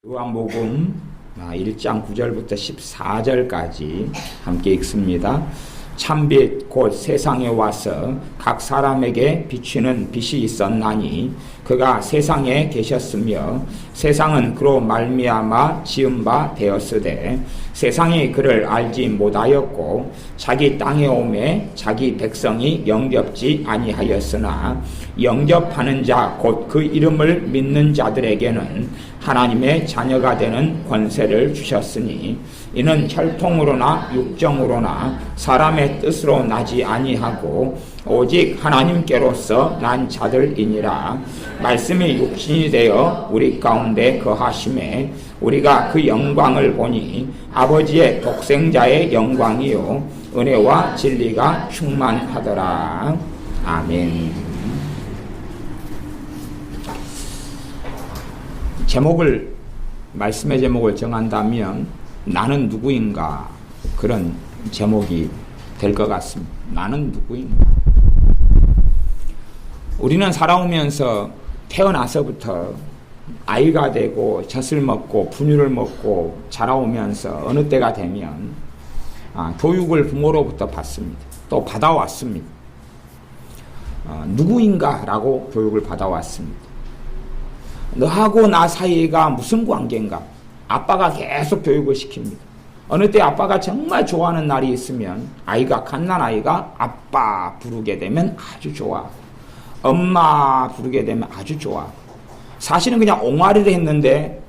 요한복음 1장 9절부터 14절까지 함께 읽습니다. 참빛 곧 세상에 와서 각 사람에게 비추는 빛이 있었나니 그가 세상에 계셨으며 세상은 그로 말미암아 지은 바 되었으되 세상이 그를 알지 못하였고 자기 땅에 오매 자기 백성이 영접지 아니하였으나 영접하는 자 곧 그 이름을 믿는 자들에게는 하나님의 자녀가 되는 권세를 주셨으니 이는 혈통으로나 육정으로나 사람의 뜻으로 나지 아니하고 오직 하나님께로서 난 자들이니라. 말씀이 육신이 되어 우리 가운데 거하심에 우리가 그 영광을 보니 아버지의 독생자의 영광이요 은혜와 진리가 충만하더라. 아멘. 말씀의 제목을 정한다면 나는 누구인가, 그런 제목이 될 것 같습니다. 나는 누구인가. 우리는 살아오면서 태어나서부터 아이가 되고 젖을 먹고 분유를 먹고 자라오면서 어느 때가 되면 교육을 부모로부터 받습니다. 또 받아왔습니다. 누구인가 라고 교육을 받아왔습니다. 너하고 나 사이가 무슨 관계인가? 아빠가 계속 교육을 시킵니다. 어느 때 아빠가 정말 좋아하는 날이 있으면 갓난아이가 아빠 부르게 되면 아주 좋아. 엄마 부르게 되면 아주 좋아. 사실은 그냥 옹알이를 했는데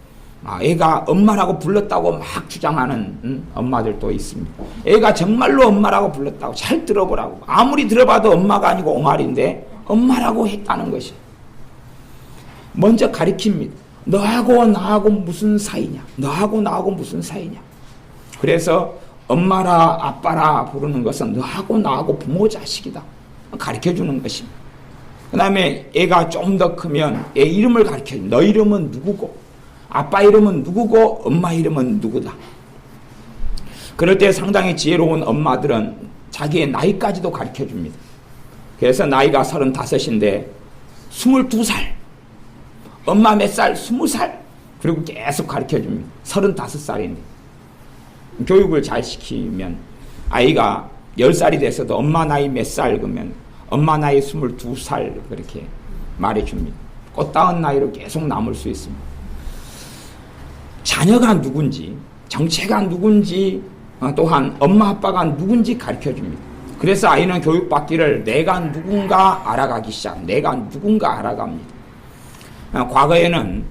애가 엄마라고 불렀다고 막 주장하는 엄마들도 있습니다. 애가 정말로 엄마라고 불렀다고 잘 들어보라고. 아무리 들어봐도 엄마가 아니고 옹알인데 엄마라고 했다는 것이. 먼저 가리킵니다. 너하고 나하고 무슨 사이냐? 너하고 나하고 무슨 사이냐? 그래서 엄마라 아빠라 부르는 것은 너하고 나하고 부모 자식이다. 가르쳐주는 것입니다. 그 다음에 애가 좀 더 크면 애 이름을 가르쳐줍니다. 너 이름은 누구고 아빠 이름은 누구고 엄마 이름은 누구다. 그럴 때 상당히 지혜로운 엄마들은 자기의 나이까지도 가르쳐줍니다. 그래서 나이가 35인데 22살 엄마 몇 살? 20살. 그리고 계속 가르쳐줍니다. 35살인데. 교육을 잘 시키면 아이가 10살이 돼서도 엄마 나이 몇 살? 그러면 엄마 나이 22살 그렇게 말해줍니다. 꽃다운 나이로 계속 남을 수 있습니다. 자녀가 누군지, 정체가 누군지, 또한 엄마 아빠가 누군지 가르쳐줍니다. 그래서 아이는 교육받기를 내가 누군가 알아가기 시작. 내가 누군가 알아갑니다. 과거에는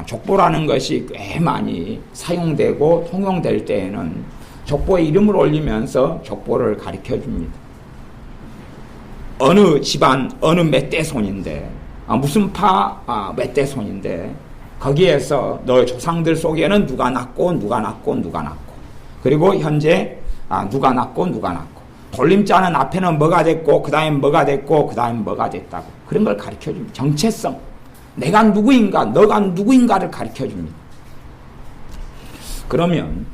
족보라는 것이 꽤 많이 사용되고 통용될 때에는 족보에 이름을 올리면서 족보를 가르쳐줍니다. 어느 집안 어느 몇 대 손인데 무슨 파 몇 대 손인데 거기에서 너의 조상들 속에는 누가 낳고 누가 낳고 누가 낳고 그리고 현재 누가 낳고 누가 낳고 돌림자는 앞에는 뭐가 됐고 그 다음에 뭐가 됐고 그 다음에 뭐가 됐다고 그런 걸 가르쳐줍니다. 정체성. 내가 누구인가, 너가 누구인가를 가르쳐줍니다. 그러면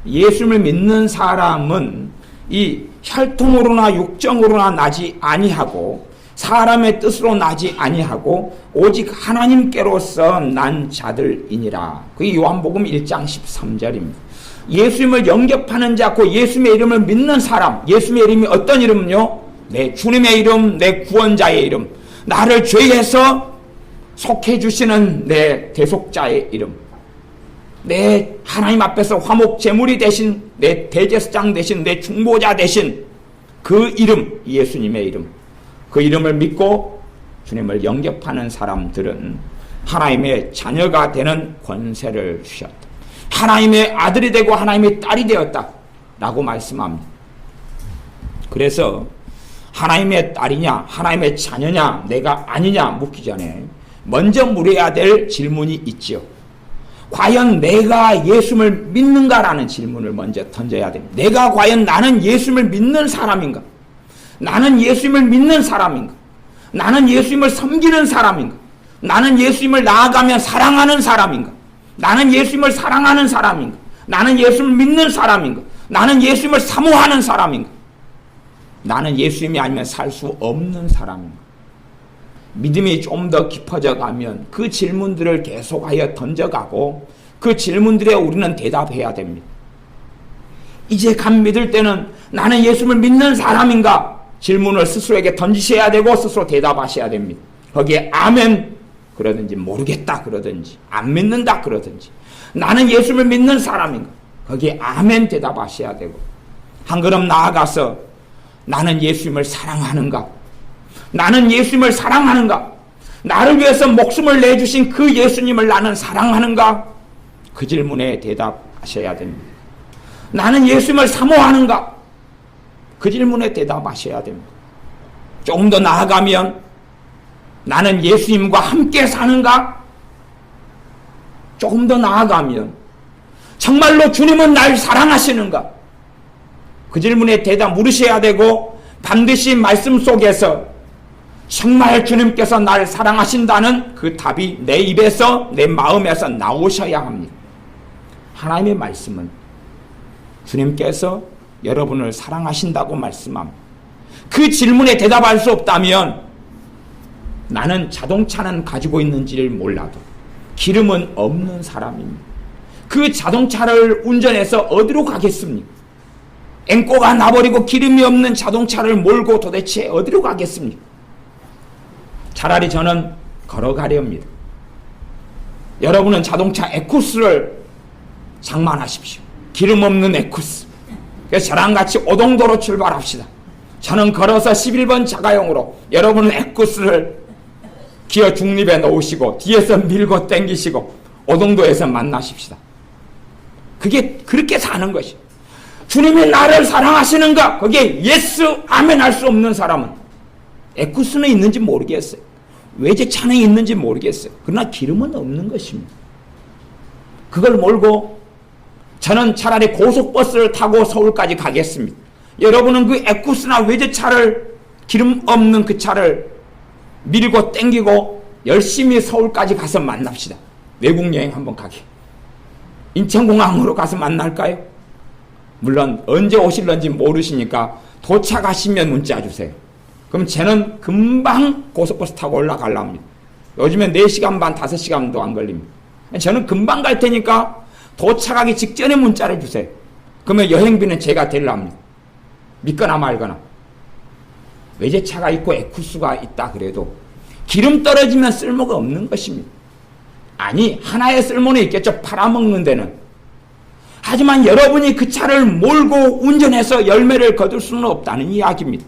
예수님을 믿는 사람은 이 혈통으로나 육정으로나 나지 아니하고 사람의 뜻으로 나지 아니하고 오직 하나님께로서 난 자들이니라. 그게 요한복음 1장 13절입니다. 예수님을 영접하는 자, 그 예수님의 이름을 믿는 사람, 예수님의 이름이 어떤 이름은요? 내 주님의 이름, 내 구원자의 이름, 나를 죄에서 속해 주시는 내 대속자의 이름, 내 하나님 앞에서 화목 제물이 되신 내 대제사장 되신 내 중보자 되신 그 이름, 예수님의 이름, 그 이름을 믿고 주님을 영접하는 사람들은 하나님의 자녀가 되는 권세를 주셨다. 하나님의 아들이 되고 하나님의 딸이 되었다 라고 말씀합니다. 그래서 하나님의 딸이냐 하나님의 자녀냐 내가 아니냐 묻기 전에 먼저 물어야 될 질문이 있지요. 과연 내가 예수님을 믿는가라는 질문을 먼저 던져야 됩니다. 내가 과연 나는 예수님을 믿는 사람인가? 나는 예수님을 믿는 사람인가? 나는 예수님을 섬기는 사람인가? 나는 예수님을 나아가며 사랑하는 사람인가? 나는 예수님을 사랑하는 사람인가? 나는 예수님을 믿는 사람인가? 나는 예수님을 사모하는 사람인가? 나는 예수님이 아니면 살 수 없는 사람인가? 믿음이 좀 더 깊어져 가면 그 질문들을 계속하여 던져가고 그 질문들에 우리는 대답해야 됩니다. 이제 감 믿을 때는 나는 예수를 믿는 사람인가? 질문을 스스로에게 던지셔야 되고 스스로 대답하셔야 됩니다. 거기에 아멘 그러든지 모르겠다 그러든지 안 믿는다 그러든지 나는 예수를 믿는 사람인가? 거기에 아멘 대답하셔야 되고 한 걸음 나아가서 나는 예수님을 사랑하는가? 나는 예수님을 사랑하는가? 나를 위해서 목숨을 내주신 그 예수님을 나는 사랑하는가? 그 질문에 대답하셔야 됩니다. 나는 예수님을 사모하는가? 그 질문에 대답하셔야 됩니다. 조금 더 나아가면 나는 예수님과 함께 사는가? 조금 더 나아가면 정말로 주님은 날 사랑하시는가? 그 질문에 대답 물으셔야 되고 반드시 말씀 속에서 정말 주님께서 날 사랑하신다는 그 답이 내 입에서 내 마음에서 나오셔야 합니다. 하나님의 말씀은 주님께서 여러분을 사랑하신다고 말씀합니다. 그 질문에 대답할 수 없다면 나는 자동차는 가지고 있는지를 몰라도 기름은 없는 사람입니다. 그 자동차를 운전해서 어디로 가겠습니까? 앵꼬가 나버리고 기름이 없는 자동차를 몰고 도대체 어디로 가겠습니까? 차라리 저는 걸어가렵니다. 여러분은 자동차 에쿠스를 장만하십시오. 기름 없는 에쿠스. 그래서 저랑 같이 오동도로 출발합시다. 저는 걸어서 11번 자가용으로, 여러분은 에쿠스를 기어 중립에 놓으시고 뒤에서 밀고 당기시고 오동도에서 만나십시다. 그게 그렇게 사는 것이. 주님이 나를 사랑하시는가? 거기에 예스 아멘 할 수 없는 사람은 에쿠스는 있는지 모르겠어요. 외제차는 있는지 모르겠어요. 그러나 기름은 없는 것입니다. 그걸 몰고 저는 차라리 고속버스를 타고 서울까지 가겠습니다. 여러분은 그 에쿠스나 외제차를, 기름 없는 그 차를 밀고 땡기고 열심히 서울까지 가서 만납시다. 외국 여행 한번 가게. 인천공항으로 가서 만날까요? 물론 언제 오실런지 모르시니까 도착하시면 문자 주세요. 그럼 쟤는 금방 고속버스 타고 올라가려 합니다. 요즘에 4시간 반, 5시간도 안 걸립니다. 저는 금방 갈 테니까 도착하기 직전에 문자를 주세요. 그러면 여행비는 제가 대려 합니다. 믿거나 말거나. 외제차가 있고 에쿠스가 있다 그래도 기름 떨어지면 쓸모가 없는 것입니다. 아니, 하나의 쓸모는 있겠죠. 팔아먹는 데는. 하지만 여러분이 그 차를 몰고 운전해서 열매를 거둘 수는 없다는 이야기입니다.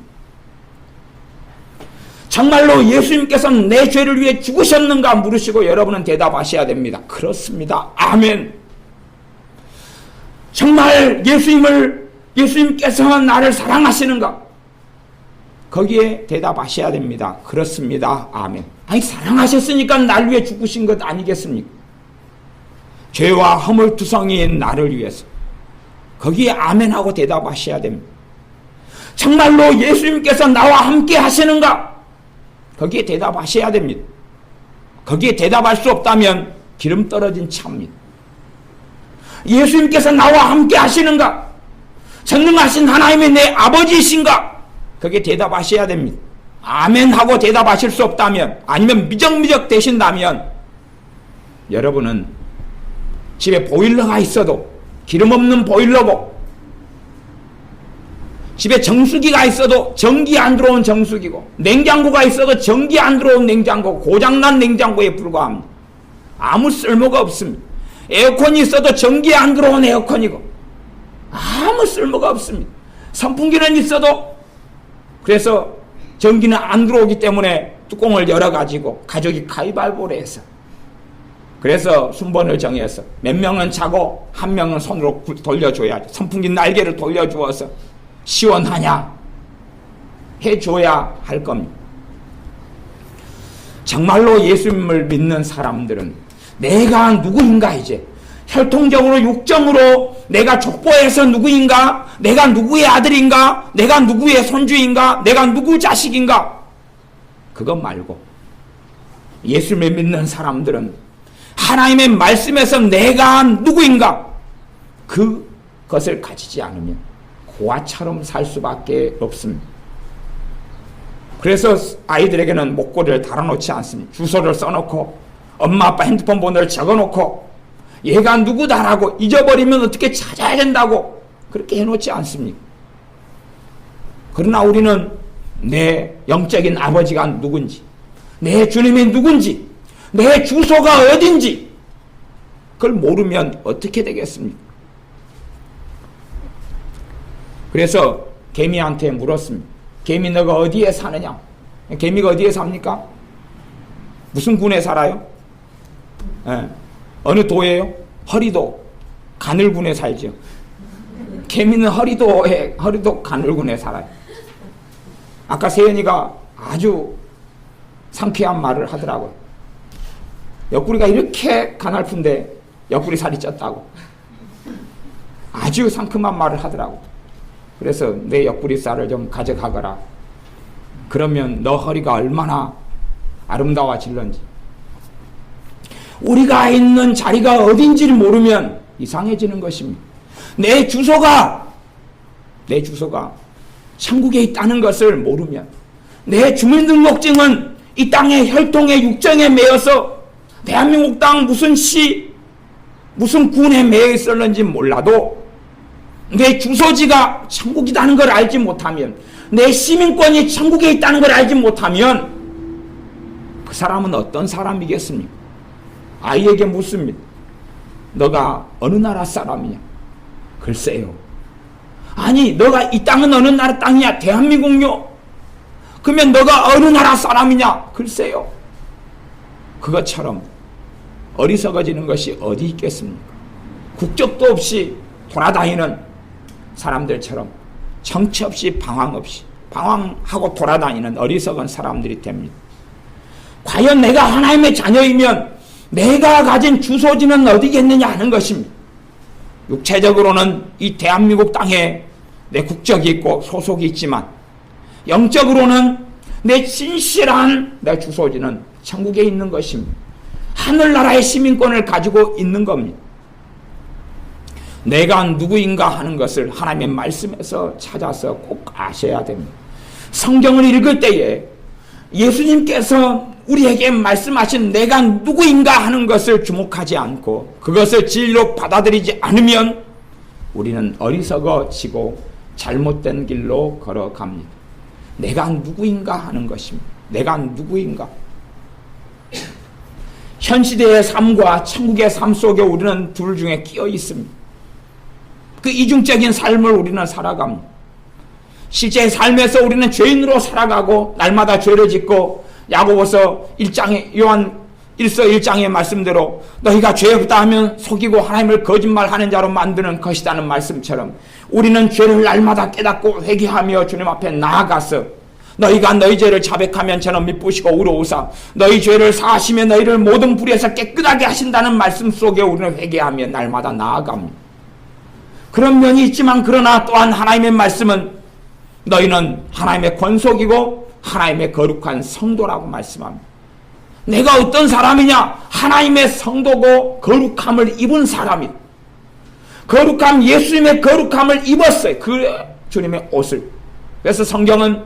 정말로 예수님께서 내 죄를 위해 죽으셨는가 물으시고 여러분은 대답하셔야 됩니다. 그렇습니다. 아멘. 정말 예수님께서 나를 사랑하시는가? 거기에 대답하셔야 됩니다. 그렇습니다. 아멘. 아니, 사랑하셨으니까 날 위해 죽으신 것 아니겠습니까? 죄와 허물투성이인 나를 위해서. 거기에 아멘하고 대답하셔야 됩니다. 정말로 예수님께서 나와 함께 하시는가? 거기에 대답하셔야 됩니다. 거기에 대답할 수 없다면 기름 떨어진 차입니다. 예수님께서 나와 함께 하시는가? 전능하신 하나님이 내 아버지이신가? 거기에 대답하셔야 됩니다. 아멘하고 대답하실 수 없다면, 아니면 미적미적 되신다면 여러분은 집에 보일러가 있어도 기름 없는 보일러고, 집에 정수기가 있어도 전기 안 들어온 정수기고, 냉장고가 있어도 전기 안 들어온 냉장고, 고장난 냉장고에 불과합니다. 아무 쓸모가 없습니다. 에어컨이 있어도 전기 안 들어온 에어컨이고 아무 쓸모가 없습니다. 선풍기는 있어도, 그래서 전기는 안 들어오기 때문에 뚜껑을 열어가지고 가족이 가위바위보를 해서, 그래서 순번을 정해서 몇 명은 자고 한 명은 손으로 돌려줘야죠. 선풍기 날개를 돌려주어서 시원하냐 해줘야 할 겁니다. 정말로 예수님을 믿는 사람들은 내가 누구인가, 이제 혈통적으로 육정으로 내가 족보에서 누구인가, 내가 누구의 아들인가, 내가 누구의 손주인가, 내가 누구 자식인가, 그것 말고 예수님을 믿는 사람들은 하나님의 말씀에서 내가 누구인가, 그것을 가지지 않으면 고아처럼 살 수밖에 없습니다. 그래서 아이들에게는 목걸이를 달아놓지 않습니다. 주소를 써놓고 엄마 아빠 핸드폰 번호를 적어놓고 얘가 누구다라고 잊어버리면 어떻게 찾아야 된다고 그렇게 해놓지 않습니까? 그러나 우리는 내 영적인 아버지가 누군지, 내 주님이 누군지, 내 주소가 어딘지 그걸 모르면 어떻게 되겠습니까? 그래서 개미한테 물었습니다. 개미, 너가 어디에 사느냐? 개미가 어디에 삽니까? 무슨 군에 살아요? 어느 도예요? 허리도, 가늘군에 살죠. 개미는 허리도 가늘군에 살아요. 아까 세연이가 아주 상쾌한 말을 하더라고요. 옆구리가 이렇게 가냘픈데 옆구리 살이 쪘다고. 아주 상큼한 말을 하더라고요. 그래서 내 옆구리 살을 좀 가져가거라. 그러면 너 허리가 얼마나 아름다워질런지. 우리가 있는 자리가 어딘지를 모르면 이상해지는 것입니다. 내 주소가 천국에 있다는 것을 모르면, 내 주민등록증은 이 땅의 혈통의 육정에 매여서 대한민국 땅 무슨 시, 무슨 군에 매여 있었는지 몰라도 내 주소지가 천국이라는 걸 알지 못하면, 내 시민권이 천국에 있다는 걸 알지 못하면 그 사람은 어떤 사람이겠습니까? 아이에게 묻습니다. 너가 어느 나라 사람이냐? 글쎄요. 아니, 너가 이 땅은 어느 나라 땅이야? 대한민국요. 그러면 너가 어느 나라 사람이냐? 글쎄요. 그것처럼 어리석어지는 것이 어디 있겠습니까? 국적도 없이 돌아다니는 사람들처럼 정치 없이 방황하고 돌아다니는 어리석은 사람들이 됩니다. 과연 내가 하나님의 자녀이면 내가 가진 주소지는 어디겠느냐 하는 것입니다. 육체적으로는 이 대한민국 땅에 내 국적이 있고 소속이 있지만 영적으로는 내 진실한 내 주소지는 천국에 있는 것입니다. 하늘나라의 시민권을 가지고 있는 겁니다. 내가 누구인가 하는 것을 하나님의 말씀에서 찾아서 꼭 아셔야 됩니다. 성경을 읽을 때에 예수님께서 우리에게 말씀하신 내가 누구인가 하는 것을 주목하지 않고 그것을 진리로 받아들이지 않으면 우리는 어리석어지고 잘못된 길로 걸어갑니다. 내가 누구인가 하는 것입니다. 내가 누구인가. 현 시대의 삶과 천국의 삶 속에 우리는 둘 중에 끼어 있습니다. 그 이중적인 삶을 우리는 살아갑니다. 실제 삶에서 우리는 죄인으로 살아가고 날마다 죄를 짓고 야고보서 1장에 요한 1서 1장의 말씀대로 너희가 죄 없다 하면 속이고 하나님을 거짓말하는 자로 만드는 것이라는 말씀처럼 우리는 죄를 날마다 깨닫고 회개하며 주님 앞에 나아가서 너희가 너희 죄를 자백하면 저는 미쁘시고 의로우사 너희 죄를 사하시며 너희를 모든 불의에서 깨끗하게 하신다는 말씀 속에 우리는 회개하며 날마다 나아갑니다. 그런 면이 있지만 그러나 또한 하나님의 말씀은 너희는 하나님의 권속이고 하나님의 거룩한 성도라고 말씀합니다. 내가 어떤 사람이냐? 하나님의 성도고 거룩함을 입은 사람이다. 거룩함, 예수님의 거룩함을 입었어요. 그 주님의 옷을. 그래서 성경은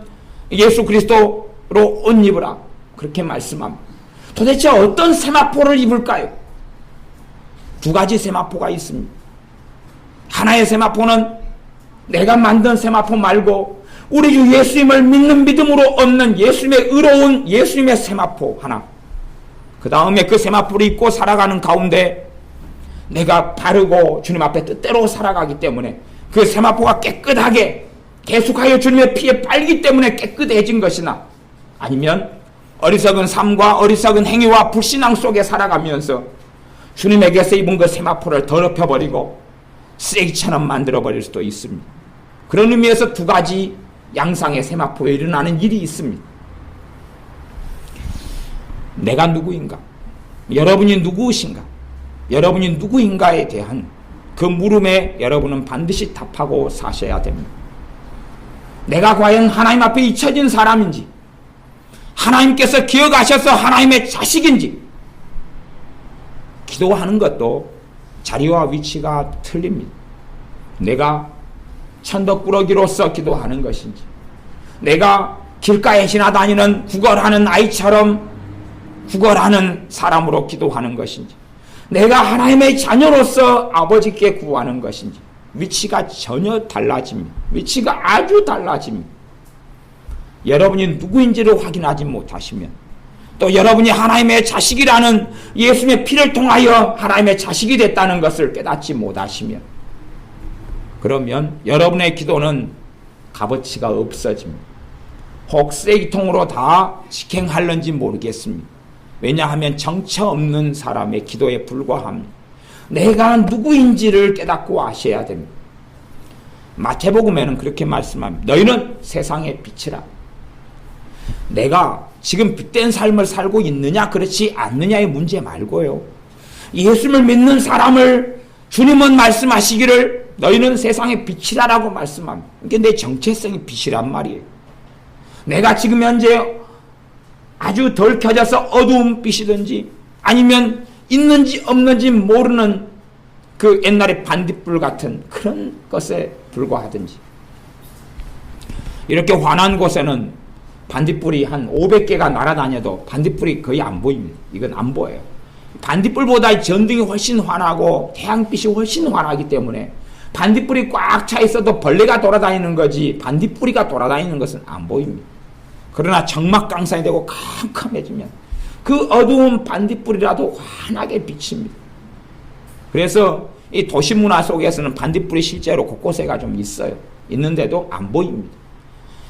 예수 그리스도로 옷 입으라 그렇게 말씀합니다. 도대체 어떤 세마포를 입을까요? 두 가지 세마포가 있습니다. 하나의 세마포는 내가 만든 세마포 말고 우리 주 예수님을 믿는 믿음으로 얻는 예수님의 의로운 예수님의 세마포 하나. 그 다음에 그 세마포를 입고 살아가는 가운데 내가 바르고 주님 앞에 뜻대로 살아가기 때문에 그 세마포가 깨끗하게 계속하여 주님의 피에 빨기 때문에 깨끗해진 것이나 아니면 어리석은 삶과 어리석은 행위와 불신앙 속에 살아가면서 주님에게서 입은 그 세마포를 더럽혀버리고 쓰레기처럼 만들어버릴 수도 있습니다. 그런 의미에서 두 가지 양상의 세마포에 일어나는 일이 있습니다. 내가 누구인가? 여러분이 누구이신가? 여러분이 누구인가에 대한 그 물음에 여러분은 반드시 답하고 사셔야 됩니다. 내가 과연 하나님 앞에 잊혀진 사람인지 하나님께서 기억하셔서 하나님의 자식인지 기도하는 것도 자리와 위치가 틀립니다. 내가 천덕꾸러기로서 기도하는 것인지 내가 길가에 지나다니는 구걸하는 아이처럼 구걸하는 사람으로 기도하는 것인지 내가 하나님의 자녀로서 아버지께 구하는 것인지 위치가 전혀 달라집니다. 위치가 아주 달라집니다. 여러분이 누구인지를 확인하지 못하시면, 또 여러분이 하나님의 자식이라는 예수님의 피를 통하여 하나님의 자식이 됐다는 것을 깨닫지 못하시면, 그러면 여러분의 기도는 값어치가 없어집니다. 혹 쓰레기통으로 다 직행할는지 모르겠습니다. 왜냐하면 정처 없는 사람의 기도에 불과합니다. 내가 누구인지를 깨닫고 아셔야 됩니다. 마태복음에는 그렇게 말씀합니다. 너희는 세상의 빛이라. 내가 지금 빛된 삶을 살고 있느냐 그렇지 않느냐의 문제 말고요, 예수를 믿는 사람을 주님은 말씀하시기를 너희는 세상의 빛이라라고 말씀합니다. 이게 내 정체성이 빛이란 말이에요. 내가 지금 현재 아주 덜 켜져서 어두운 빛이든지 아니면 있는지 없는지 모르는 그 옛날에 반딧불 같은 그런 것에 불과하든지, 이렇게 환한 곳에는 반딧불이 한 500개가 날아다녀도 반딧불이 거의 안 보입니다. 이건 안 보여요. 반딧불보다 전등이 훨씬 환하고 태양빛이 훨씬 환하기 때문에 반딧불이 꽉 차 있어도 벌레가 돌아다니는 거지 반딧불이가 돌아다니는 것은 안 보입니다. 그러나 적막강산이 되고 캄캄해지면 그 어두운 반딧불이라도 환하게 비칩니다. 그래서 이 도시문화 속에서는 반딧불이 실제로 곳곳에가 좀 있어요. 있는데도 안 보입니다.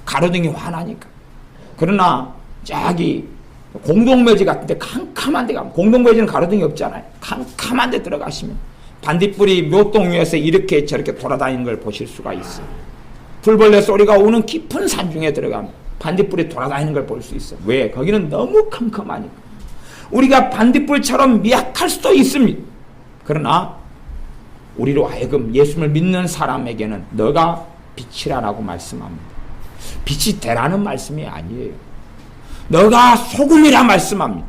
가로등이 환하니까. 그러나 저기 공동묘지 같은 데 캄캄한 데 가면, 공동묘지는 가로등이 없잖아요. 캄캄한 데 들어가시면 반딧불이 묘동 위에서 이렇게 저렇게 돌아다니는 걸 보실 수가 있어요. 풀벌레 소리가 오는 깊은 산중에 들어가면 반딧불이 돌아다니는 걸 볼 수 있어요. 왜? 거기는 너무 캄캄하니까. 우리가 반딧불처럼 미약할 수도 있습니다. 그러나 우리로 하여금 예수를 믿는 사람에게는 너가 빛이라라고 말씀합니다. 빛이 되라는 말씀이 아니에요. 너가 소금이라 말씀합니다.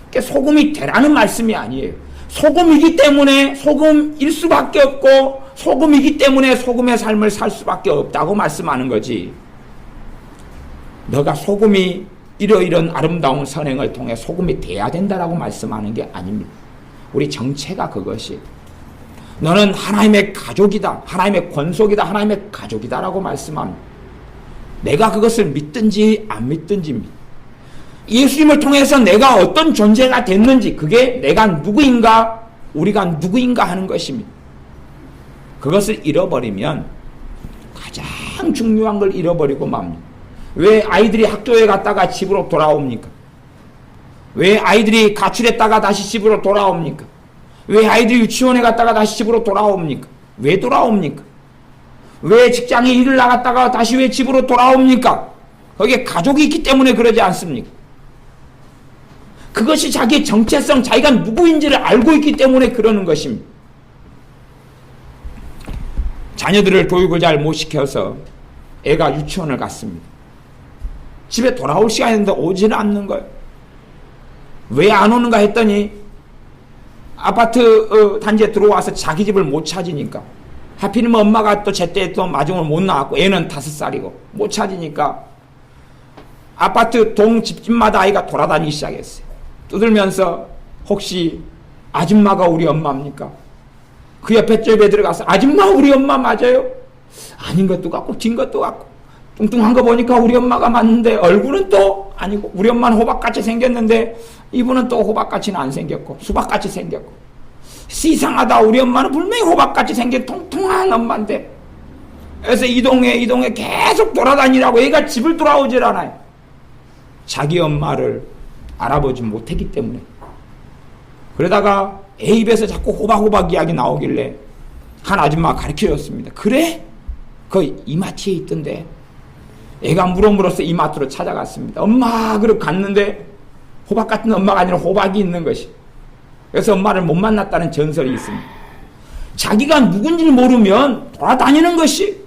그러니까 소금이 되라는 말씀이 아니에요. 소금이기 때문에 소금일 수밖에 없고, 소금이기 때문에 소금의 삶을 살 수밖에 없다고 말씀하는 거지, 너가 소금이 이러이런 아름다운 선행을 통해 소금이 돼야 된다라고 말씀하는 게 아닙니다. 우리 정체가 그것이, 너는 하나님의 가족이다, 하나님의 권속이다, 하나님의 가족이다라고 말씀합니다. 내가 그것을 믿든지 안 믿든지입니다. 예수님을 통해서 내가 어떤 존재가 됐는지, 그게 내가 누구인가, 우리가 누구인가 하는 것입니다. 그것을 잃어버리면 가장 중요한 걸 잃어버리고 맙니다. 왜 아이들이 학교에 갔다가 집으로 돌아옵니까? 왜 아이들이 가출했다가 다시 집으로 돌아옵니까? 왜 아이들이 유치원에 갔다가 다시 집으로 돌아옵니까? 왜 돌아옵니까? 왜 직장에 일을 나갔다가 다시 왜 집으로 돌아옵니까? 거기에 가족이 있기 때문에 그러지 않습니까? 그것이 자기의 정체성, 자기가 누구인지를 알고 있기 때문에 그러는 것입니다. 자녀들을 교육을 잘 못 시켜서 애가 유치원을 갔습니다. 집에 돌아올 시간인데 오지는 않는 거예요. 왜 안 오는가 했더니 아파트 단지에 들어와서 자기 집을 못 찾으니까, 하필이면 엄마가 또 제때 또 마중을 못 나왔고 애는 5살이고 못 찾으니까 아파트 동 집집마다 아이가 돌아다니기 시작했어요. 두들면서 혹시 아줌마가 우리 엄마입니까? 그 옆에 집에 들어가서 아줌마 우리 엄마 맞아요? 아닌 것도 같고 진 것도 같고, 뚱뚱한 거 보니까 우리 엄마가 맞는데 얼굴은 또 아니고, 우리 엄마는 호박같이 생겼는데 이분은 또 호박같이는 안 생겼고 수박같이 생겼고, 이상하다, 우리 엄마는 분명히 호박같이 생긴 통통한 엄마인데. 그래서 이 동에 계속 돌아다니라고 애가 집을 돌아오질 않아요. 자기 엄마를 알아보지 못했기 때문에. 그러다가 애 입에서 자꾸 호박호박 이야기 나오길래 한 아줌마가 가르쳐줬습니다. 그래? 그 이마트에 있던데. 애가 물어물어서 이마트로 찾아갔습니다. 엄마, 그러고 갔는데 호박 같은 엄마가 아니라 호박이 있는 것이. 그래서 엄마를 못 만났다는 전설이 있습니다. 자기가 누군지를 모르면 돌아다니는 것이,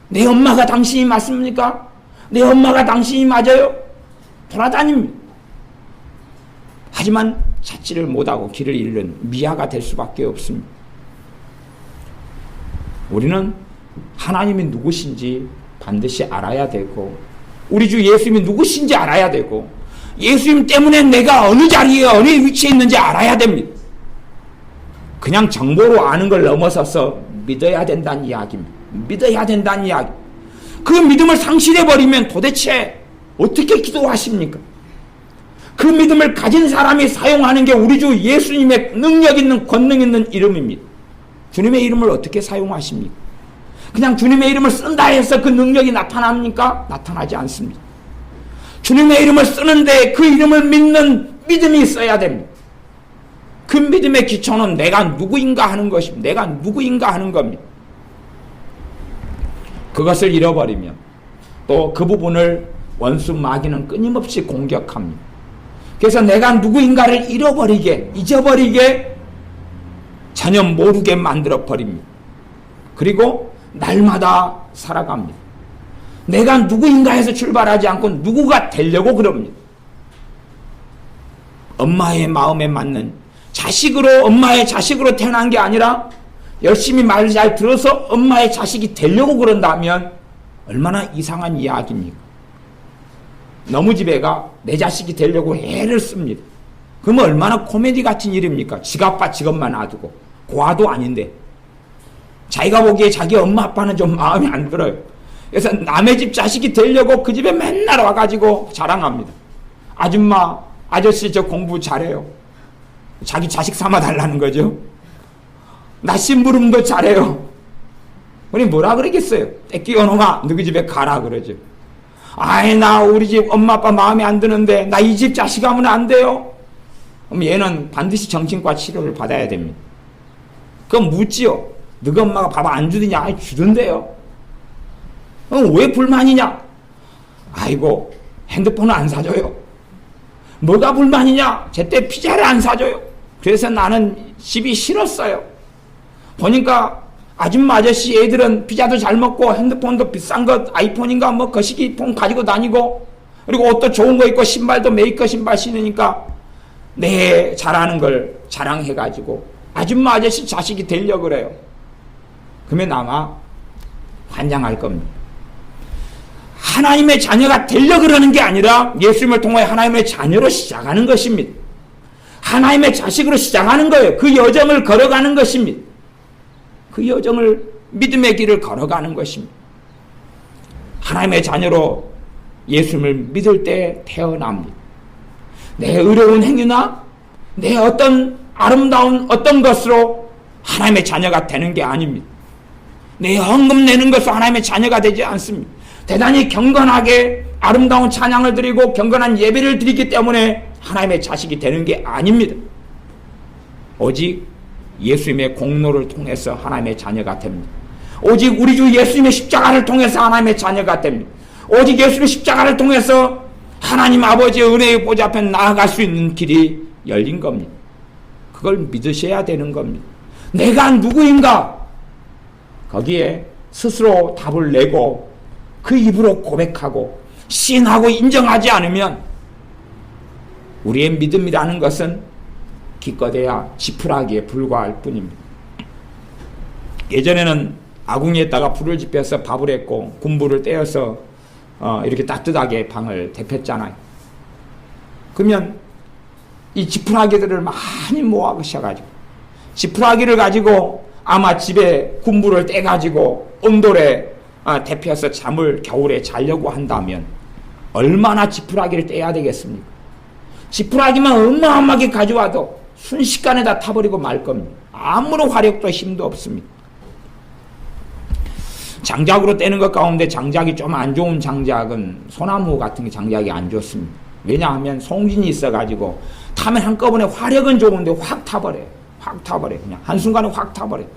내 엄마가 당신이 맞습니까? 내 엄마가 당신이 맞아요? 돌아다닙니다. 하지만 찾지를 못하고 길을 잃는 미아가 될 수밖에 없습니다. 우리는 하나님이 누구신지 반드시 알아야 되고, 우리 주 예수님이 누구신지 알아야 되고, 예수님 때문에 내가 어느 자리에 어느 위치에 있는지 알아야 됩니다. 그냥 정보로 아는 걸 넘어서서 믿어야 된다는 이야기입니다. 믿어야 된다는 이야기. 그 믿음을 상실해버리면 도대체 어떻게 기도하십니까? 그 믿음을 가진 사람이 사용하는 게 우리 주 예수님의 능력 있는 권능 있는 이름입니다. 주님의 이름을 어떻게 사용하십니까? 그냥 주님의 이름을 쓴다 해서 그 능력이 나타납니까? 나타나지 않습니다. 주님의 이름을 쓰는데 그 이름을 믿는 믿음이 있어야 됩니다. 그 믿음의 기초는 내가 누구인가 하는 것입니다. 내가 누구인가 하는 겁니다. 그것을 잃어버리면 또 그 부분을 원수 마귀는 끊임없이 공격합니다. 그래서 내가 누구인가를 잃어버리게, 잊어버리게, 전혀 모르게 만들어 버립니다. 그리고 날마다 살아갑니다. 내가 누구인가 해서 출발하지 않고 누구가 되려고 그럽니다. 엄마의 마음에 맞는 자식으로, 엄마의 자식으로 태어난 게 아니라 열심히 말 잘 들어서 엄마의 자식이 되려고 그런다면 얼마나 이상한 이야기입니까? 너무 집애가 내 자식이 되려고 애를 씁니다. 그러면 얼마나 코미디 같은 일입니까? 지 아빠 직업만 놔두고 고아도 아닌데 자기가 보기에 자기 엄마 아빠는 좀 마음에 안 들어요. 그래서 남의 집 자식이 되려고 그 집에 맨날 와가지고 자랑합니다. 아줌마, 아저씨 저 공부 잘해요. 자기 자식 삼아 달라는 거죠. 나 심부름도 잘해요. 우리 뭐라 그러겠어요? 떼끼어 놈아 너희 집에 가라 그러죠. 아이 나 우리 집 엄마 아빠 마음에 안 드는데 나 이 집 자식 하면 안 돼요? 그럼 얘는 반드시 정신과 치료를 받아야 됩니다. 그럼 묻지요. 너희 엄마가 밥 안 주느냐? 아이 주던데요. 왜 불만이냐? 아이고 핸드폰을 안 사줘요. 뭐가 불만이냐? 제때 피자를 안 사줘요. 그래서 나는 집이 싫었어요. 보니까 아줌마 아저씨 애들은 피자도 잘 먹고 핸드폰도 비싼 것 아이폰인가 뭐 거시기폰 가지고 다니고 그리고 옷도 좋은 거 입고 신발도 메이커 신발 신으니까 내 잘하는 걸 자랑해가지고 아줌마 아저씨 자식이 되려고 그래요. 그러면 아마 환장할 겁니다. 하나님의 자녀가 되려고 그러는 게 아니라 예수님을 통해 하나님의 자녀로 시작하는 것입니다. 하나님의 자식으로 시작하는 거예요. 그 여정을 걸어가는 것입니다. 그 여정을 믿음의 길을 걸어가는 것입니다. 하나님의 자녀로 예수님을 믿을 때 태어납니다. 내 의로운 행위나 내 어떤 아름다운 어떤 것으로 하나님의 자녀가 되는 게 아닙니다. 내 헌금 내는 것으로 하나님의 자녀가 되지 않습니다. 대단히 경건하게 아름다운 찬양을 드리고 경건한 예배를 드리기 때문에 하나님의 자식이 되는 게 아닙니다. 오직 예수님의 공로를 통해서 하나님의 자녀가 됩니다. 오직 우리 주 예수님의 십자가를 통해서 하나님의 자녀가 됩니다. 오직 예수님의 십자가를 통해서 하나님 아버지의 은혜의 보좌 앞에 나아갈 수 있는 길이 열린 겁니다. 그걸 믿으셔야 되는 겁니다. 내가 누구인가? 거기에 스스로 답을 내고 그 입으로 고백하고 시인하고 인정하지 않으면 우리의 믿음이라는 것은 기껏해야 지푸라기에 불과할 뿐입니다. 예전에는 아궁이에다가 불을 지펴서 밥을 했고 군부를 떼어서 이렇게 따뜻하게 방을 데폈잖아요. 그러면 이 지푸라기들을 많이 모아가셔가지고 지푸라기를 가지고 아마 집에 군부를 떼가지고 온돌에 데펴서 잠을 겨울에 자려고 한다면 얼마나 지푸라기를 떼야 되겠습니까? 지푸라기만 어마어마하게 가져와도 순식간에 다 타버리고 말 겁니다. 아무런 화력도 힘도 없습니다. 장작으로 떼는 것 가운데 장작이 좀 안 좋은 장작은 소나무 같은 게 장작이 안 좋습니다. 왜냐하면 송진이 있어가지고 타면 한꺼번에 화력은 좋은데 확 타버려요. 확 타버려요. 그냥 한순간에 확 타버려요.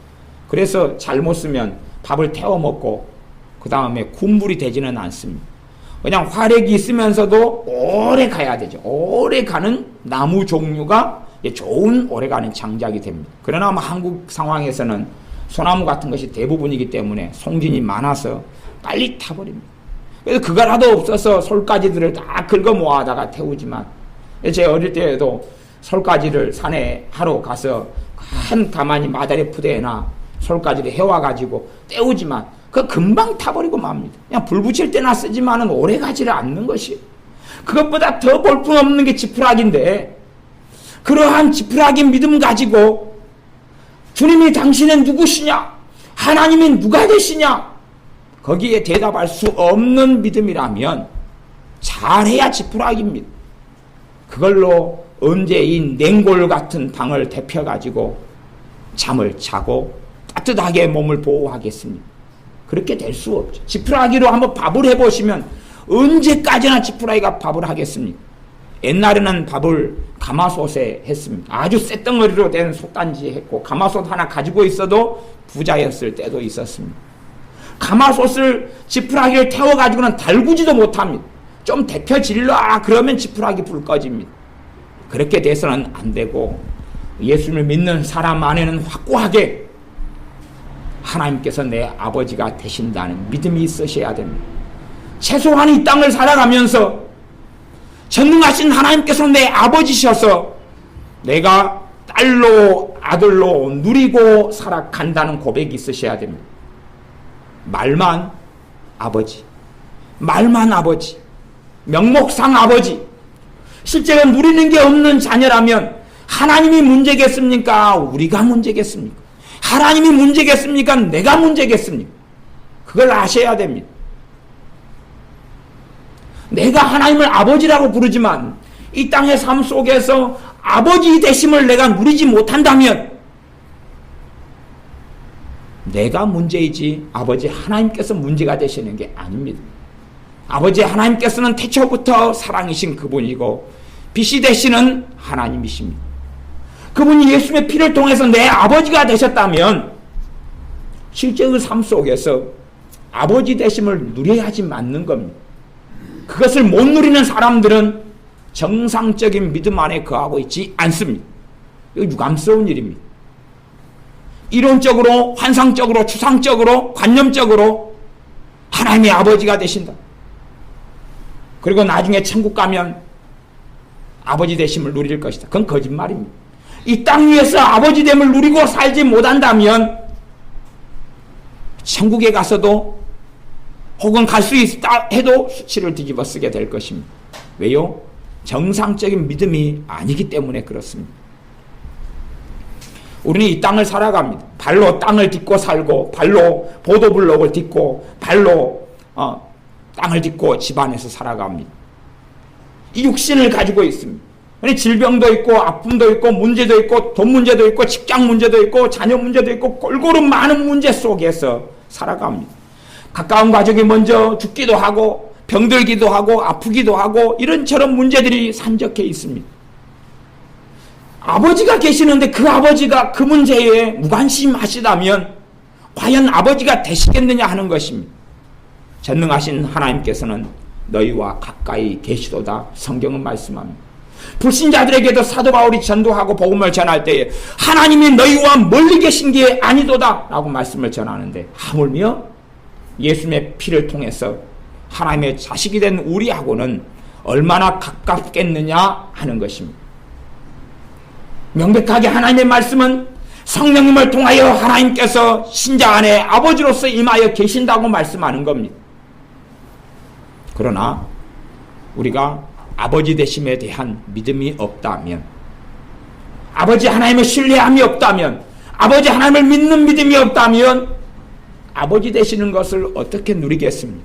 그래서 잘못 쓰면 밥을 태워 먹고 그 다음에 군불이 되지는 않습니다. 그냥 화력이 있으면서도 오래 가야 되죠. 오래 가는 나무 종류가 좋은 오래가는 장작이 됩니다. 그러나 한국 상황에서는 소나무 같은 것이 대부분이기 때문에 송진이 많아서 빨리 타버립니다. 그래서 그거라도 없어서 솔가지들을 다 긁어 모아다가 태우지만 제 어릴 때에도 솔가지를 산에 하러 가서 한 가만히 마다리 푸대나 솔가지를 해와가지고 때우지만 그 금방 타버리고 맙니다. 그냥 불 붙일 때나 쓰지만은 오래 가지를 않는 것이 그것보다 더 볼품없는 게 지푸라기인데 그러한 지푸라기 믿음 가지고 주님이 당신은 누구시냐? 하나님이 누가 되시냐? 거기에 대답할 수 없는 믿음이라면 잘해야 지푸라기입니다. 그걸로 언제 이 냉골 같은 방을 데펴가지고 잠을 자고 따뜻하게 몸을 보호하겠습니까? 그렇게 될 수 없죠. 지푸라기로 한번 밥을 해보시면 언제까지나 지푸라기가 밥을 하겠습니까? 옛날에는 밥을 가마솥에 했습니다. 아주 쇳덩어리로 된 솥단지 했고 가마솥 하나 가지고 있어도 부자였을 때도 있었습니다. 가마솥을 지푸라기를 태워가지고는 달구지도 못합니다. 좀 데펴질라 그러면 지푸라기 불 꺼집니다. 그렇게 돼서는 안 되고 예수님을 믿는 사람 안에는 확고하게 하나님께서 내 아버지가 되신다는 믿음이 있으셔야 됩니다. 최소한 이 땅을 살아가면서 전능하신 하나님께서 내 아버지셔서 내가 딸로 아들로 누리고 살아간다는 고백이 있으셔야 됩니다. 말만 아버지, 말만 아버지, 명목상 아버지, 실제로 누리는 게 없는 자녀라면 하나님이 문제겠습니까? 우리가 문제겠습니까? 하나님이 문제겠습니까? 내가 문제겠습니까? 그걸 아셔야 됩니다. 내가 하나님을 아버지라고 부르지만 이 땅의 삶 속에서 아버지 되심을 내가 누리지 못한다면 내가 문제이지 아버지 하나님께서 문제가 되시는 게 아닙니다. 아버지 하나님께서는 태초부터 사랑이신 그분이고 빛이 되시는 하나님이십니다. 그분이 예수님의 피를 통해서 내 아버지가 되셨다면 실제의 삶 속에서 아버지 되심을 누려야지 맞는 겁니다. 그것을 못 누리는 사람들은 정상적인 믿음 안에 거하고 있지 않습니다. 이거 유감스러운 일입니다. 이론적으로, 환상적으로, 추상적으로, 관념적으로 하나님의 아버지가 되신다. 그리고 나중에 천국 가면 아버지 되심을 누릴 것이다. 그건 거짓말입니다. 이 땅 위에서 아버지 됨을 누리고 살지 못한다면 천국에 가서도 혹은 갈 수 있다 해도 수치를 뒤집어 쓰게 될 것입니다. 왜요? 정상적인 믿음이 아니기 때문에 그렇습니다. 우리는 이 땅을 살아갑니다. 발로 땅을 딛고 살고 발로 보도블록을 딛고 발로 땅을 딛고 집안에서 살아갑니다. 이 육신을 가지고 있습니다. 질병도 있고 아픔도 있고 문제도 있고 돈 문제도 있고 직장 문제도 있고 자녀 문제도 있고 골고루 많은 문제 속에서 살아갑니다. 가까운 가족이 먼저 죽기도 하고 병들기도 하고 아프기도 하고 이런저런 문제들이 산적해 있습니다. 아버지가 계시는데 그 아버지가 그 문제에 무관심하시다면 과연 아버지가 되시겠느냐 하는 것입니다. 전능하신 하나님께서는 너희와 가까이 계시도다 성경은 말씀합니다. 불신자들에게도 사도 바울이 전도하고 복음을 전할 때에 하나님이 너희와 멀리 계신 게 아니도다 라고 말씀을 전하는데 하물며 예수님의 피를 통해서 하나님의 자식이 된 우리하고는 얼마나 가깝겠느냐 하는 것입니다. 명백하게 하나님의 말씀은 성령님을 통하여 하나님께서 신자 안에 아버지로서 임하여 계신다고 말씀하는 겁니다. 그러나 우리가 아버지 되심에 대한 믿음이 없다면, 아버지 하나님을 신뢰함이 없다면, 아버지 하나님을 믿는 믿음이 없다면 아버지 되시는 것을 어떻게 누리겠습니까?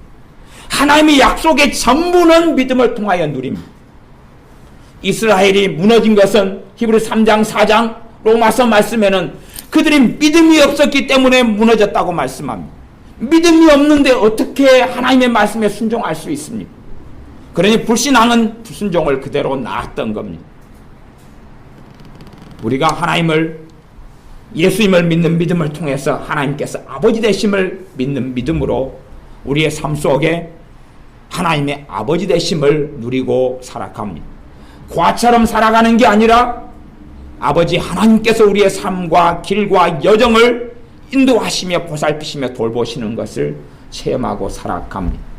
하나님의 약속의 전부는 믿음을 통하여 누립니다. 이스라엘이 무너진 것은 히브리 3장 4장 로마서 말씀에는 그들이 믿음이 없었기 때문에 무너졌다고 말씀합니다. 믿음이 없는데 어떻게 하나님의 말씀에 순종할 수 있습니까? 그러니 불신앙은 불순종을 그대로 낳았던 겁니다. 우리가 하나님을 예수님을 믿는 믿음을 통해서 하나님께서 아버지 되심을 믿는 믿음으로 우리의 삶 속에 하나님의 아버지 되심을 누리고 살아갑니다. 과처럼 살아가는 게 아니라 아버지 하나님께서 우리의 삶과 길과 여정을 인도하시며 보살피시며 돌보시는 것을 체험하고 살아갑니다.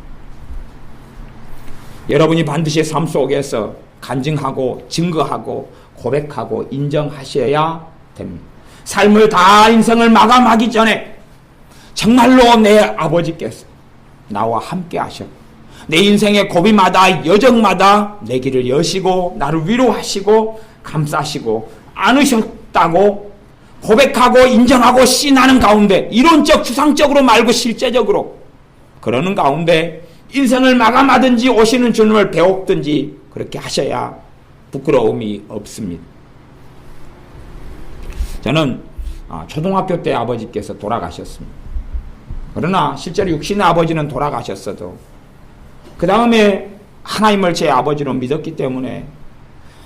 여러분이 반드시 삶 속에서 간증하고 증거하고 고백하고 인정하셔야 됩니다. 삶을 다 인생을 마감하기 전에 정말로 내 아버지께서 나와 함께 하셨고 내 인생의 고비마다 여정마다 내 길을 여시고 나를 위로하시고 감싸시고 안으셨다고 고백하고 인정하고 시인하는 가운데 이론적 추상적으로 말고 실제적으로 그러는 가운데 인생을 마감하든지 오시는 주님을 배웁든지 그렇게 하셔야 부끄러움이 없습니다. 저는 초등학교 때 아버지께서 돌아가셨습니다. 그러나 실제로 육신의 아버지는 돌아가셨어도 그 다음에 하나님을 제 아버지로 믿었기 때문에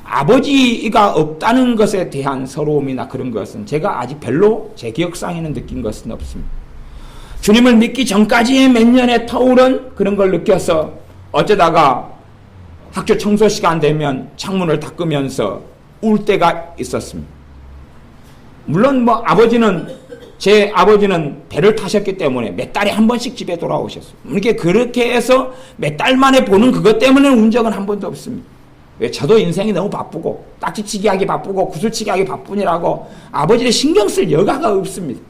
아버지가 없다는 것에 대한 서러움이나 그런 것은 제가 아직 별로 제 기억상에는 느낀 것은 없습니다. 주님을 믿기 전까지의 몇 년의 터울은 그런 걸 느껴서 어쩌다가 학교 청소 시간 되면 창문을 닦으면서 울 때가 있었습니다. 물론 제 아버지는 배를 타셨기 때문에 몇 달에 한 번씩 집에 돌아오셨어요. 그렇게 해서 몇 달 만에 보는 그것 때문에 운 적은 한 번도 없습니다. 왜? 저도 인생이 너무 바쁘고 딱지치기 하기 바쁘고 구슬치기 하기 바쁘니라고 아버지를 신경 쓸 여가가 없습니다.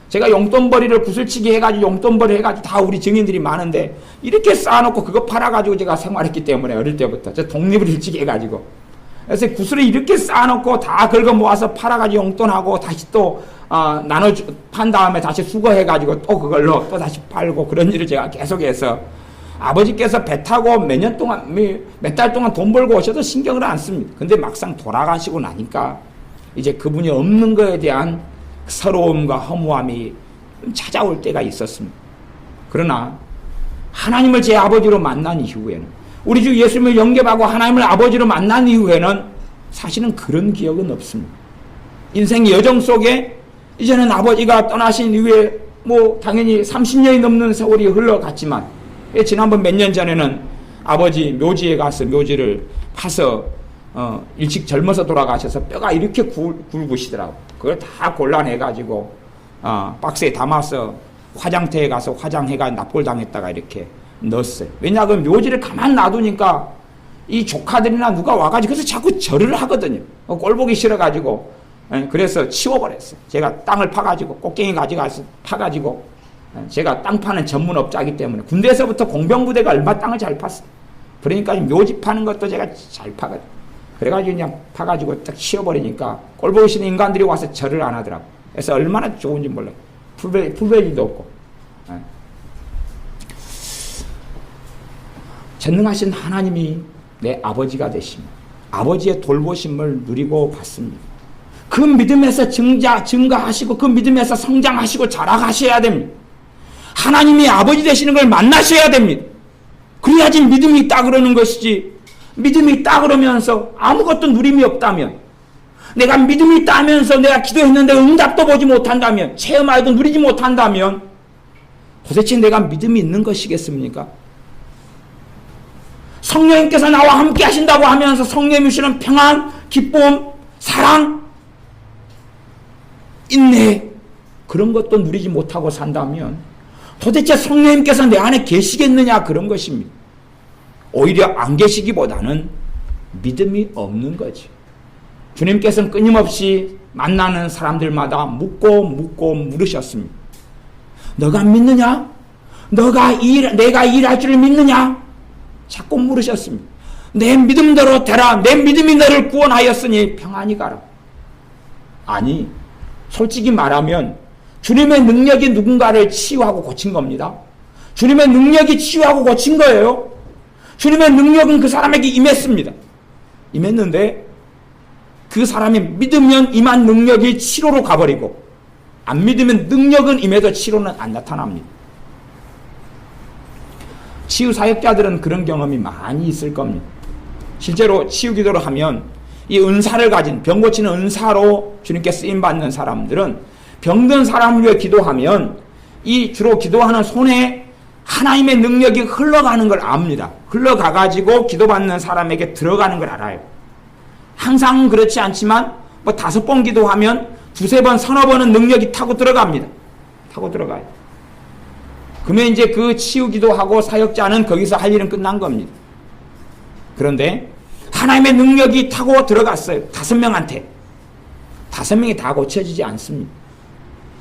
제가 용돈벌이를 구슬치기 해가지고 용돈벌이 해가지고 다 우리 증인들이 많은데 이렇게 쌓아놓고 그거 팔아가지고 제가 생활했기 때문에 어릴 때부터 저 독립을 일찍 해가지고 그래서 구슬을 이렇게 쌓아놓고 다 긁어 모아서 팔아가지고 용돈하고 다시 또 판 다음에 다시 수거해가지고 또 그걸로 또 다시 팔고 그런 일을 제가 계속해서 아버지께서 배 타고 몇 달 동안 돈 벌고 오셔도 신경을 안 씁니다. 근데 막상 돌아가시고 나니까 이제 그분이 없는 거에 대한 서러움과 허무함이 찾아올 때가 있었습니다. 그러나 하나님을 제 아버지로 만난 이후에는 우리 주 예수님을 영접하고 하나님을 아버지로 만난 이후에는 사실은 그런 기억은 없습니다. 인생의 여정 속에 이제는 아버지가 떠나신 이후에 당연히 30년이 넘는 세월이 흘러갔지만 지난번 몇 년 전에는 아버지 묘지에 가서 묘지를 파서 일찍 젊어서 돌아가셔서 뼈가 이렇게 굵으시더라고. 그걸 다 골라내가지고 박스에 담아서 화장터에 가서 화장해가 납골당했다가 이렇게 넣었어요. 왜냐하면 묘지를 가만 놔두니까 이 조카들이나 누가 와가지고 그래서 자꾸 절을 하거든요. 꼴 보기 싫어가지고 그래서 치워버렸어요. 제가 땅을 파가지고 꽃갱이 가져가서 파가지고 제가 땅 파는 전문업자이기 때문에 군대에서부터 공병부대가 얼마 땅을 잘 팠어요. 그러니까 묘지 파는 것도 제가 잘 파거든요. 그래가지고 그냥 파가지고 딱 치워버리니까 꼴 보기 싫은 인간들이 와서 절을 안 하더라고. 그래서 얼마나 좋은지 몰라요. 풀베리도 없고. 전능하신 하나님이 내 아버지가 되십니다. 아버지의 돌보심을 누리고 봤습니다. 그 믿음에서 증가하시고 그 믿음에서 성장하시고 자라가셔야 됩니다. 하나님이 아버지 되시는 걸 만나셔야 됩니다. 그래야지 믿음이 있다 그러는 것이지 믿음이 있다 그러면서 아무것도 누림이 없다면 내가 믿음이 있다 하면서 내가 기도했는데 응답도 보지 못한다면 체험하여도 누리지 못한다면 도대체 내가 믿음이 있는 것이겠습니까? 성령님께서 나와 함께 하신다고 하면서 성령님이 주시는 평안, 기쁨, 사랑, 인내 그런 것도 누리지 못하고 산다면 도대체 성령님께서 내 안에 계시겠느냐 그런 것입니다. 오히려 안 계시기보다는 믿음이 없는 거지. 주님께서는 끊임없이 만나는 사람들마다 묻고 물으셨습니다. 너가 믿느냐? 내가 일할 줄 믿느냐? 자꾸 물으셨습니다. 내 믿음대로 되라. 내 믿음이 너를 구원하였으니 평안히 가라. 아니 솔직히 말하면 주님의 능력이 누군가를 치유하고 고친 겁니다. 주님의 능력이 치유하고 고친 거예요. 주님의 능력은 그 사람에게 임했습니다. 임했는데 그 사람이 믿으면 임한 능력이 치료로 가버리고 안 믿으면 능력은 임해도 치료는 안 나타납니다. 치유 사역자들은 그런 경험이 많이 있을 겁니다. 실제로 치유 기도를 하면 이 은사를 가진 병 고치는 은사로 주님께 쓰임받는 사람들은 병든 사람을 위해 기도하면 이 주로 기도하는 손에 하나님의 능력이 흘러가는 걸 압니다. 흘러가가지고 기도받는 사람에게 들어가는 걸 알아요. 항상 그렇지 않지만 5번 기도하면 2-3번, 3-4번은 능력이 타고 들어갑니다. 타고 들어가요. 그러면 이제 그 치유 기도하고 사역자는 거기서 할 일은 끝난 겁니다. 그런데 하나님의 능력이 타고 들어갔어요. 5명한테. 5명이 다 고쳐지지 않습니다.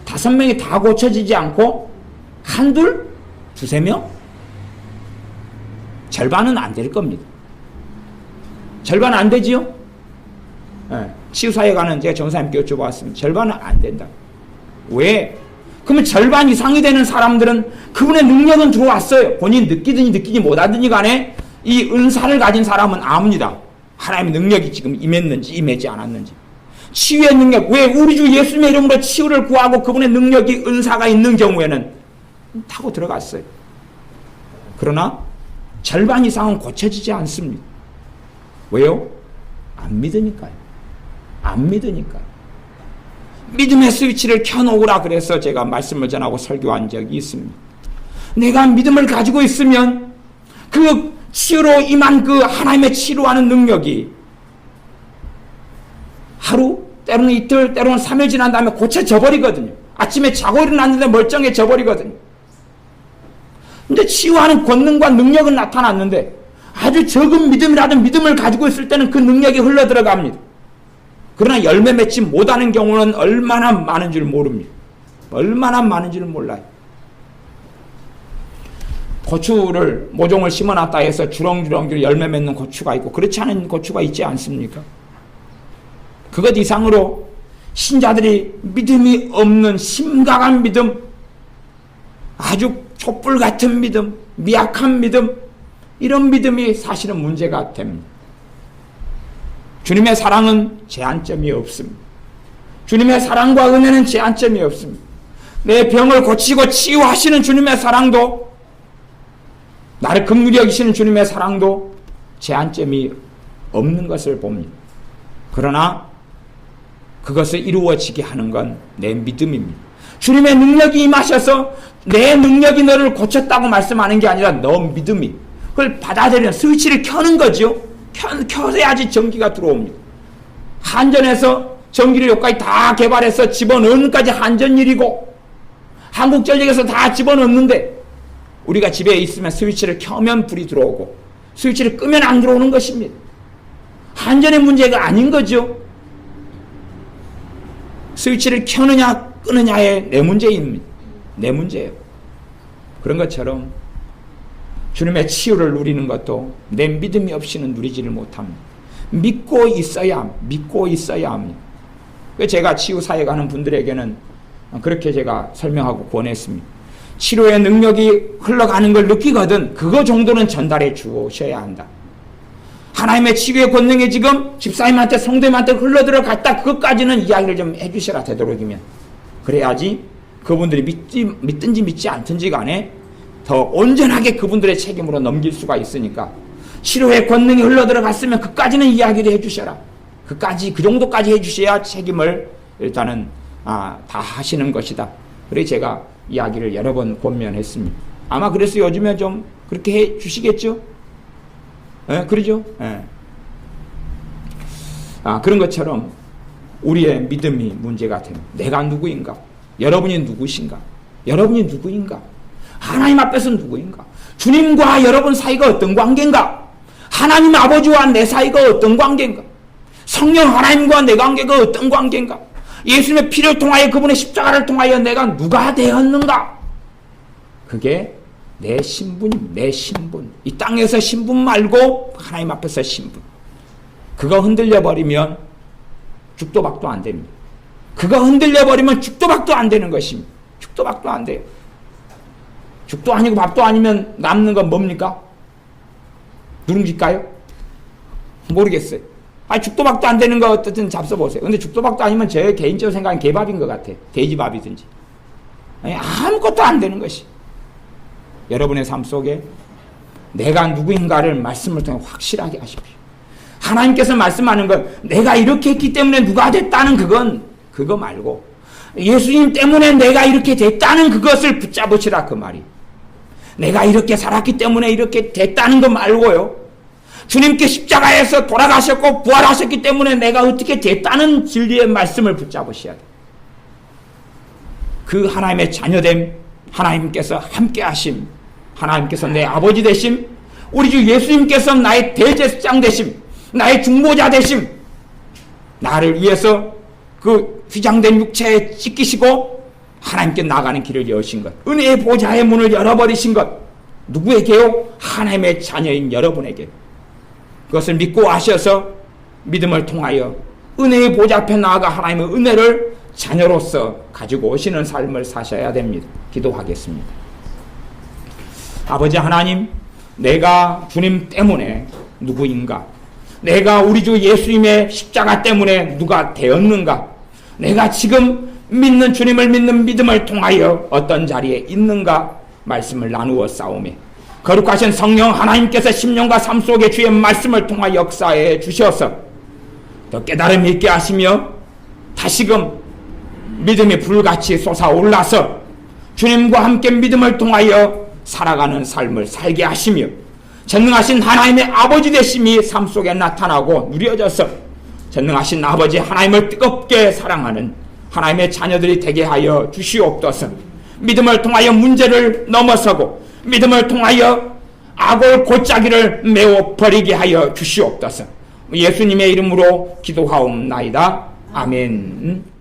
5명이 다 고쳐지지 않고 한둘, 2-3명? 절반은 안 될 겁니다. 절반 안 되지요? 네. 치유사에 가는 제가 전사님께 여쭤봤습니다. 절반은 안 된다. 왜? 그러면 절반 이상이 되는 사람들은 그분의 능력은 들어왔어요. 본인이 느끼든지 느끼지 못하든지 간에 이 은사를 가진 사람은 압니다. 하나님의 능력이 지금 임했는지 임하지 않았는지. 치유의 능력, 왜 우리 주 예수님의 이름으로 치유를 구하고 그분의 능력이 은사가 있는 경우에는 타고 들어갔어요. 그러나 절반 이상은 고쳐지지 않습니다. 왜요? 안 믿으니까요. 안 믿으니까요. 믿음의 스위치를 켜놓으라 그래서 제가 말씀을 전하고 설교한 적이 있습니다. 내가 믿음을 가지고 있으면 그 치유로 임한 그 하나님의 치료하는 능력이 하루, 때로는 이틀, 때로는 3일 지난 다음에 고쳐져 버리거든요. 아침에 자고 일어났는데 멀쩡해져 버리거든요. 근데 치유하는 권능과 능력은 나타났는데 아주 적은 믿음이라도 믿음을 가지고 있을 때는 그 능력이 흘러들어갑니다. 그러나 열매 맺지 못하는 경우는 얼마나 많은 줄 모릅니다. 얼마나 많은 줄 몰라요. 고추를 모종을 심어놨다 해서 주렁주렁 열매 맺는 고추가 있고 그렇지 않은 고추가 있지 않습니까? 그것 이상으로 신자들이 믿음이 없는 심각한 믿음, 아주 촛불 같은 믿음, 미약한 믿음, 이런 믿음이 사실은 문제가 됩니다. 주님의 사랑은 제한점이 없습니다. 주님의 사랑과 은혜는 제한점이 없습니다. 내 병을 고치고 치유하시는 주님의 사랑도, 나를 긍휼히 여기시는 주님의 사랑도 제한점이 없는 것을 봅니다. 그러나 그것을 이루어지게 하는 건 내 믿음입니다. 주님의 능력이 임하셔서 내 능력이 너를 고쳤다고 말씀하는 게 아니라 너 믿음이 그걸 받아들이는 스위치를 켜는 거죠. 켜야지 전기가 들어옵니다. 한전에서 전기를 여기까지 다 개발해서 집어넣는 까지 한전일이고 한국전력에서 다 집어넣는데 우리가 집에 있으면 스위치를 켜면 불이 들어오고 스위치를 끄면 안 들어오는 것입니다. 한전의 문제가 아닌 거죠. 스위치를 켜느냐 끄느냐의 내 문제입니다. 내 문제예요. 그런 것처럼 주님의 치유를 누리는 것도 내 믿음이 없이는 누리지를 못합니다. 믿고 있어야 합니다. 제가 치유사에 가는 분들에게는 그렇게 제가 설명하고 권했습니다. 치료의 능력이 흘러가는 걸 느끼거든 그거 정도는 전달해 주셔야 한다. 하나님의 치유의 권능이 지금 집사님한테 성도님한테 흘러들어갔다 그것까지는 이야기를 좀 해주셔라 되도록이면. 그래야지 그분들이 믿든지 믿지 않든지 간에 더 온전하게 그분들의 책임으로 넘길 수가 있으니까 치료의 권능이 흘러들어갔으면 그까지는 이야기를 해주셔라. 그 정도까지 해주셔야 책임을 일단은 다 하시는 것이다. 그래서 제가 이야기를 여러 번 권면했습니다. 아마 그래서 요즘에 좀 그렇게 해 주시겠죠? 예, 그러죠? 예. 그런 것처럼 우리의 믿음이 문제가 됩니다. 내가 누구인가? 여러분이 누구신가? 여러분이 누구인가? 하나님 앞에서 누구인가? 주님과 여러분 사이가 어떤 관계인가? 하나님 아버지와 내 사이가 어떤 관계인가? 성령 하나님과 내 관계가 어떤 관계인가? 예수님의 피를 통하여 그분의 십자가를 통하여 내가 누가 되었는가? 그게 내 신분입니다. 내 신분. 이 땅에서 신분 말고 하나님 앞에서 신분. 그거 흔들려버리면 죽도 박도 안 됩니다. 그거 흔들려버리면 죽도 박도 안 되는 것입니다. 죽도 박도 안 돼요. 죽도 아니고 밥도 아니면 남는 건 뭡니까? 누룽지일까요? 모르겠어요. 죽도 박도 안 되는 거 어떻든 잡숴보세요. 근데 죽도 박도 아니면 제 개인적으로 생각하는 개밥인 것 같아요. 돼지밥이든지. 아무것도 안 되는 것이. 여러분의 삶 속에 내가 누구인가를 말씀을 통해 확실하게 하십시오. 하나님께서 말씀하는 건 내가 이렇게 했기 때문에 누가 됐다는 그거 말고 예수님 때문에 내가 이렇게 됐다는 그것을 붙잡으시라 그 말이. 내가 이렇게 살았기 때문에 이렇게 됐다는 거 말고요. 주님께 십자가에서 돌아가셨고 부활하셨기 때문에 내가 어떻게 됐다는 진리의 말씀을 붙잡으셔야 돼. 그 하나님의 자녀됨, 하나님께서 함께 하심, 하나님께서 내 아버지 되심, 우리 주 예수님께서 나의 대제사장 되심, 나의 중보자 되심, 나를 위해서 그 휘장된 육체에 찢기시고 하나님께 나가는 길을 여신 것, 은혜의 보좌의 문을 열어버리신 것, 누구에게요? 하나님의 자녀인 여러분에게. 그것을 믿고 아셔서 믿음을 통하여 은혜의 보좌 앞에 나아가 하나님의 은혜를 자녀로서 가지고 오시는 삶을 사셔야 됩니다. 기도하겠습니다. 아버지 하나님, 내가 주님 때문에 누구인가? 내가 우리 주 예수님의 십자가 때문에 누가 되었는가? 내가 지금 믿는 주님을 믿는 믿음을 통하여 어떤 자리에 있는가? 말씀을 나누어 싸우며 거룩하신 성령 하나님께서 심령과 삶 속에 주의 말씀을 통하여 역사해 주셔서 더 깨달음이 있게 하시며 다시금 믿음이 불같이 솟아올라서 주님과 함께 믿음을 통하여 살아가는 삶을 살게 하시며 전능하신 하나님의 아버지 되심이 삶 속에 나타나고 누려져서 전능하신 아버지 하나님을 뜨겁게 사랑하는 하나님의 자녀들이 되게 하여 주시옵소서. 믿음을 통하여 문제를 넘어서고 믿음을 통하여 악을 골짜기를 메워 버리게 하여 주시옵소서. 예수님의 이름으로 기도하옵나이다. 아멘.